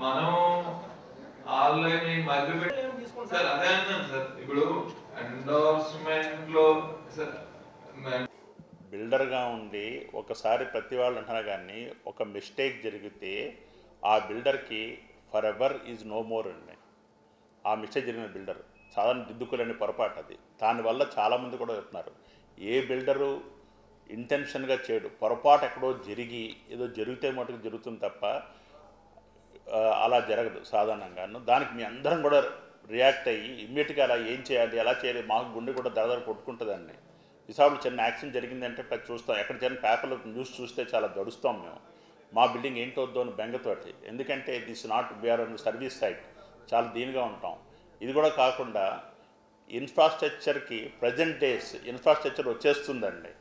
మనం ఆన్లైన్ మధ్య సార్ అదే అన్నాను సార్. ఇప్పుడు ఎండోర్స్మెంట్ లో సార్ బిల్డర్గా ఉండి ఒకసారి ప్రతి వాళ్ళు అంటున్నా కానీ ఒక మిస్టేక్ జరిగితే ఆ బిల్డర్కి for ever is no more అండి. ఆ మిస్టేక్ జరిగిన బిల్డర్ సాధారణ దిద్దుకోలేని పొరపాటు అది. దానివల్ల చాలామంది కూడా చెప్తున్నారు ఏ బిల్డరు ఇంటెన్షన్గా చేయడు, పొరపాటు ఎక్కడో జరిగి ఏదో జరిగితే మటుకు జరుగుతుంది తప్ప అలా జరగదు సాధారణంగాను. దానికి మీ అందరం కూడా రియాక్ట్ అయ్యి ఇమ్మీడియట్గా అలా ఏం చేయాలి, ఎలా చేయాలి, మాకు గుండె కూడా దడదడ కొట్టుకుంటుందండి. విశాఖలో చిన్న యాక్సిడెంట్ జరిగిందంటే ప్రతి చూస్తాం, ఎక్కడ చిన్న పేపర్లో న్యూస్ చూస్తే చాలా గడుస్తాం మేము. మా బిల్డింగ్ ఏంటవుద్దో అని బెంగతోటి. ఎందుకంటే this not we're on service site, చాలా దీనిగా ఉంటాం. ఇది కూడా కాకుండా ఇన్ఫ్రాస్ట్రక్చర్కి ప్రజెంట్ డేస్ ఇన్ఫ్రాస్ట్రక్చర్ వచ్చేస్తుందండి.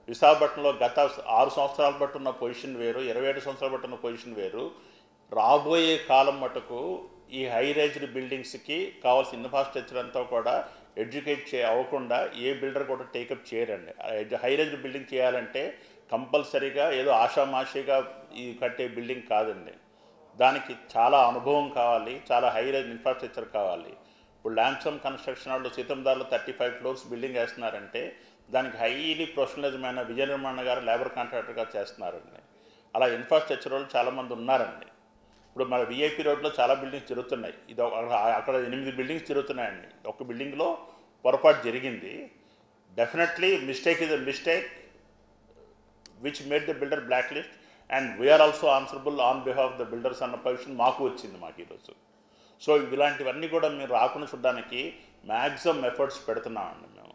విశాఖపట్నంలో గత 6 సంవత్సరాల బట్టి ఉన్న పొజిషన్ వేరు, 27 సంవత్సరాల బట్టి ఉన్న పొజిషన్ వేరు. రాబోయే కాలం మటుకు ఈ హై రైజ్డ్ బిల్డింగ్స్కి కావాల్సిన ఇన్ఫ్రాస్ట్రక్చర్ అంతా కూడా ఎడ్యుకేట్ అవ్వకుండా ఏ బిల్డర్ కూడా టేకప్ చేయరండి. హై రైజ్డ్ బిల్డింగ్ చేయాలంటే కంపల్సరీగా ఏదో ఆషామాషిగా ఈ కట్టే బిల్డింగ్ కాదండి. దానికి చాలా అనుభవం కావాలి, చాలా హై రైజ్ ఇన్ఫ్రాస్ట్రక్చర్ కావాలి. ఇప్పుడు ల్యాండ్సమ్ కన్స్ట్రక్షన్ వాళ్ళు సీతందార్లో 35 ఫ్లోర్స్ బిల్డింగ్ వేస్తున్నారంటే దానికి హైలీ ప్రొఫెషనలిజమైన విజయ నిర్మాణ గారు లేబర్ కాంట్రాక్టర్గా చేస్తున్నారండి. అలా ఇన్ఫ్రాస్ట్రక్చర్ వాళ్ళు చాలామంది ఉన్నారండి. ఇప్పుడు మన విఐపి రోడ్లో చాలా బిల్డింగ్స్ జరుగుతున్నాయి. ఇది అక్కడ 8 బిల్డింగ్స్ జరుగుతున్నాయండి. ఒక బిల్డింగ్లో పొరపాటు జరిగింది. Definitely mistake is a mistake which made the builder black list and we're also answerable on behalf of the builders అన్న పొజిషన్ మాకు వచ్చింది మాకు ఈరోజు. సో ఇలాంటివన్నీ కూడా మీరు రాకుండా చూడడానికి మ్యాక్సిమం ఎఫర్ట్స్ పెడుతున్నామండి మేము.